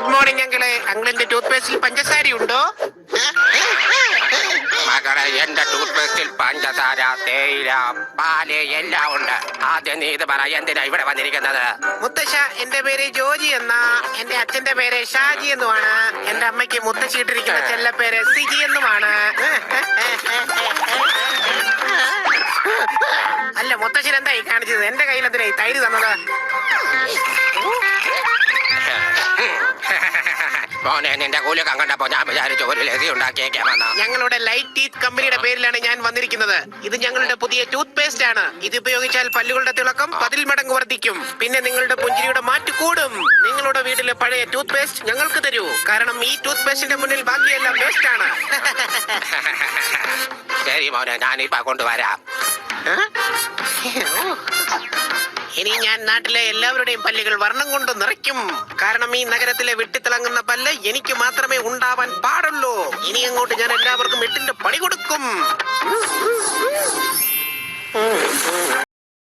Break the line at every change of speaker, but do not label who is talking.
Good morning അങ്കിളെ. അങ്കിളിന്റെ tooth പേസ്റ്റിൽ പഞ്ചസാര ഉണ്ടോ?
മകളെ, എന്റെ ടൂത്ത് പേസ്റ്റിൽ പഞ്ചസാര, തേയില, പാല് എല്ലാം ഉണ്ട്. ആദ്യം നീ ഇത് പറ, എന്തിനാ ഇവിടെ വന്നിരിക്കുന്നത്?
മുത്തശ്ശ, എന്റെ പേര് ജോജി എന്നാ. എന്റെ അച്ഛന്റെ പേര് ഷാജി എന്നുമാണ്. എന്റെ അമ്മയ്ക്ക് മുത്തശ്ശിയിട്ടിരിക്കുന്ന ചെല്ല പേര് സിജി എന്നുമാണ്. അല്ല, മുത്തശ്ശൻ എന്തായി കാണിച്ചത്? എന്റെ കയ്യിലെന്തിനായി തൈര് തന്നത്?
മോനെ, നിന്റെ കൂലക്കം കണ്ടപ്പോ ഞാൻ വിചാരിച്ചു ഒരു ലസി ഉണ്ടാക്കിയേക്കാമെന്ന്.
ഞങ്ങളുടെ ലൈറ്റ് ടീത്ത് കമ്പനിയുടെ പേരിലാണ് ഞാൻ വന്നിരിക്കുന്നത്. ഇത് ഞങ്ങളുടെ പുതിയ ടൂത്ത് പേസ്റ്റ് ആണ്. ഇത് ഉപയോഗിച്ചാൽ പല്ലുകളുടെ തിളക്കം 10 മടങ്ങ് വർദ്ധിക്കും. പിന്നെ നിങ്ങളുടെ പുഞ്ചിരിയുടെ മാറ്റ് കൂടും. നിങ്ങളുടെ വീട്ടിലെ പഴയ ടൂത്ത് പേസ്റ്റ് ഞങ്ങൾക്ക് തരൂ. കാരണം ഈ ടൂത്ത് പേസ്റ്റിന്റെ മുന്നിൽ ബാക്കിയെല്ലാം വേസ്റ്റ് ആണ്.
ശരി മോനെ, ഞാനിപ്പോ കൊണ്ടുവരാം.
ഇനി ഞാൻ നാട്ടിലെ എല്ലാവരുടെയും പല്ലുകൾ വർണ്ണം കൊണ്ട് നിറയ്ക്കും. കാരണം ഈ നഗരത്തിലെ വെട്ടിത്തിളങ്ങുന്ന പല്ല് എനിക്ക് മാത്രമേ ഉണ്ടാവാൻ പാടുള്ളൂ. ഇനി അങ്ങോട്ട് ഞാൻ എല്ലാവർക്കും 8ന്റെ പണി കൊടുക്കും.